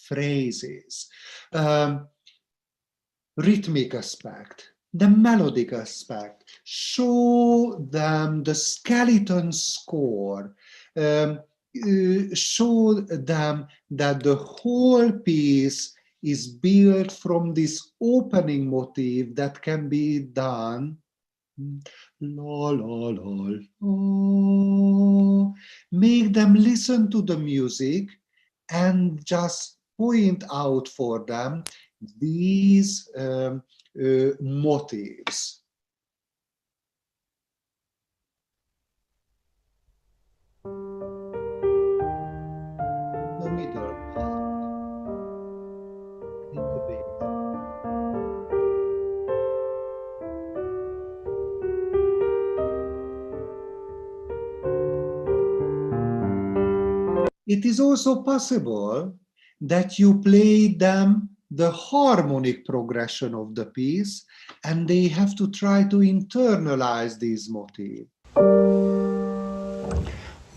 Speaker 1: phrases. Rhythmic aspect, the melodic aspect, show them the skeleton score, show them that the whole piece is built from this opening motif that can be done. La, la, la, la. Make them listen to the music and just point out for them these motives. The middle part in the bass. It is also possible that you play them the harmonic progression of the piece, and they have to try to internalize these motifs.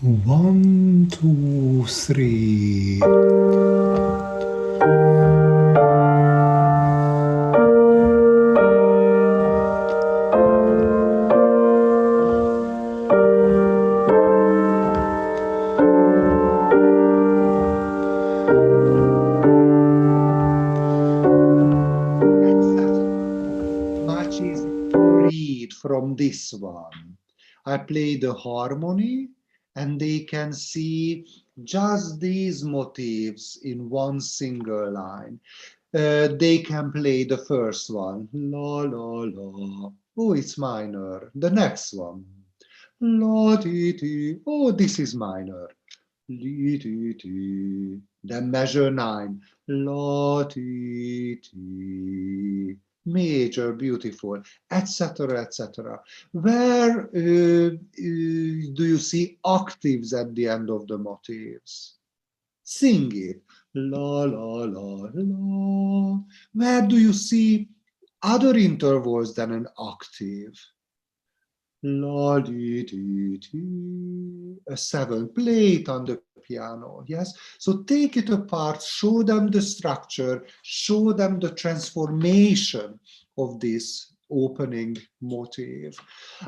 Speaker 1: 1, 2, 3. Much easier to read from this one. I play the harmony, and they can see just these motifs in one single line. They can play the first one, la la la. Oh, it's minor. The next one, la ti ti. Oh, this is minor. Li ti ti. Then measure 9, la ti ti. Major, beautiful, etc., etc. Where do you see octaves at the end of the motifs? Sing it. La, la, la, la. Where do you see other intervals than an octave? La, di, di, di. A 7. Play it on the piano. Yes. So take it apart, show them the structure, show them the transformation of this opening motif.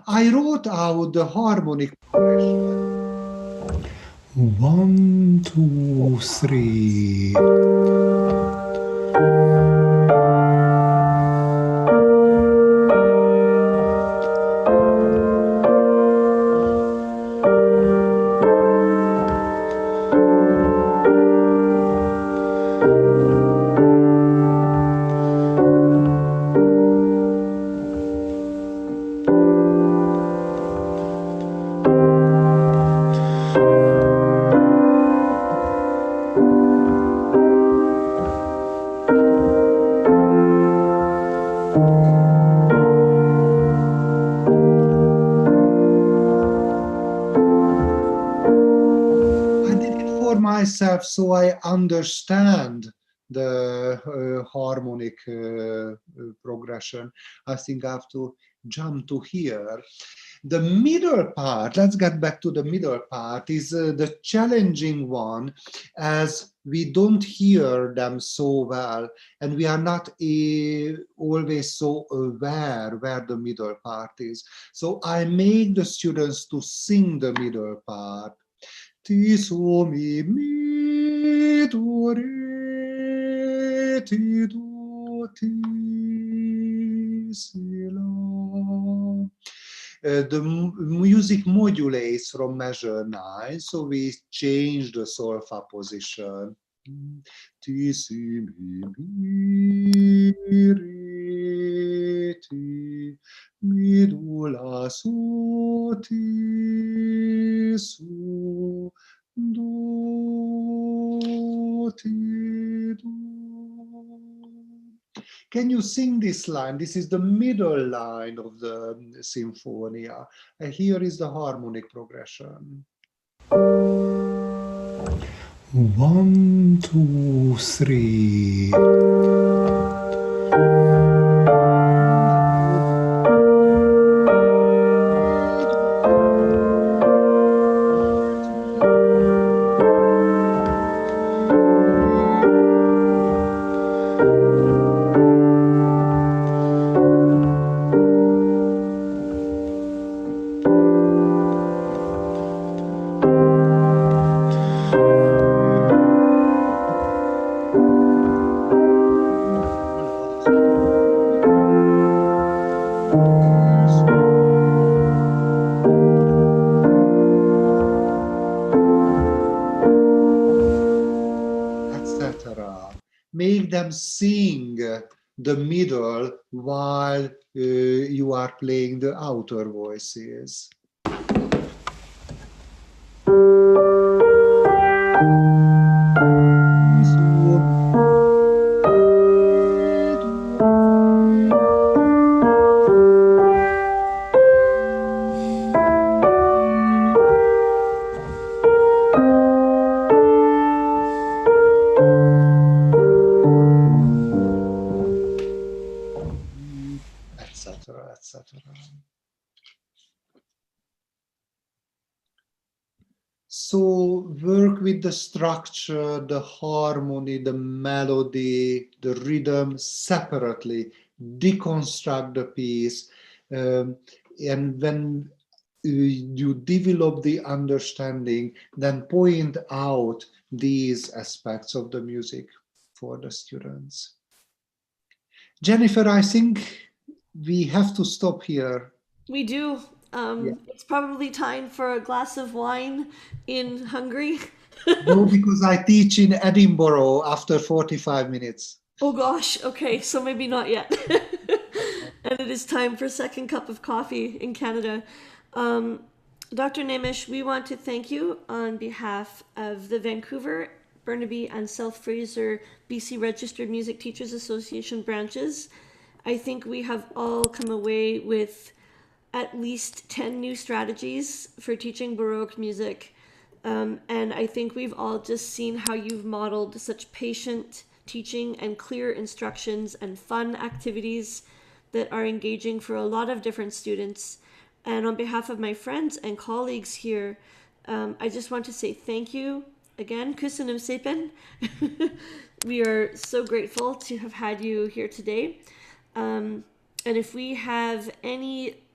Speaker 1: I wrote out the harmonic progression. 1, 2, 3. for myself so I understand the harmonic progression, I think I have to jump to here. The middle part, let's get back to the middle part, is the challenging one, as we don't hear them so well, and we are not always so aware where the middle part is. So I make the students to sing the middle part. Ti so mi do re ti do ti si la. The music modulates from measure 9, so we change the solfa position. Ti si mi re ti mi do la so ti so do ti do. Can you sing this line? This is the middle line of the Sinfonia. And here is the harmonic progression. 1, 2, 3. Make them sing the middle while you are playing the outer voices. So work with the structure, the harmony, the melody, the rhythm separately, deconstruct the piece. And when you develop the understanding, then point out these aspects of the music for the students. Jennifer, I think we have to stop here.
Speaker 2: We do. It's probably time for a glass of wine in Hungary.
Speaker 1: No, because I teach in Edinburgh after 45 minutes.
Speaker 2: Oh gosh, okay, so maybe not yet. And it is time for second cup of coffee in Canada. Dr. Namish, we want to thank you on behalf of the Vancouver, Burnaby, and South Fraser BC Registered Music Teachers Association branches. I think we have all come away with at least 10 new strategies for teaching Baroque music. And I think we've all just seen how you've modeled such patient teaching and clear instructions and fun activities that are engaging for a lot of different students. And on behalf of my friends and colleagues here, I just want to say thank you again. Köszönöm szépen. We are so grateful to have had you here today. And if we have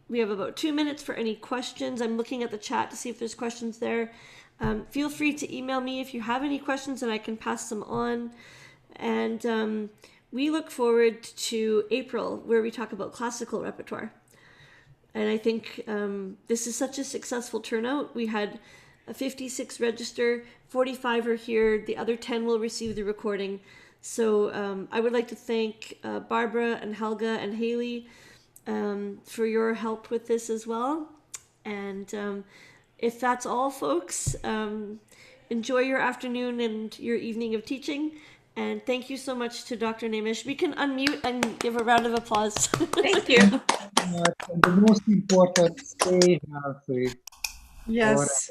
Speaker 2: about 2 minutes for any questions. I'm looking at the chat to see if there's questions there. Feel free to email me if you have any questions and I can pass them on. And we look forward to April, where we talk about classical repertoire. And I think this is such a successful turnout. We had 56 register, 45 are here, the other 10 will receive the recording. So I would like to thank Barbara and Helga and Haley for your help with this as well. And if that's all, folks, enjoy your afternoon and your evening of teaching. And thank you so much to Dr. Namish. We can unmute and give a round of applause.
Speaker 3: Thank you.
Speaker 1: And the most important, stay healthy.
Speaker 3: Yes.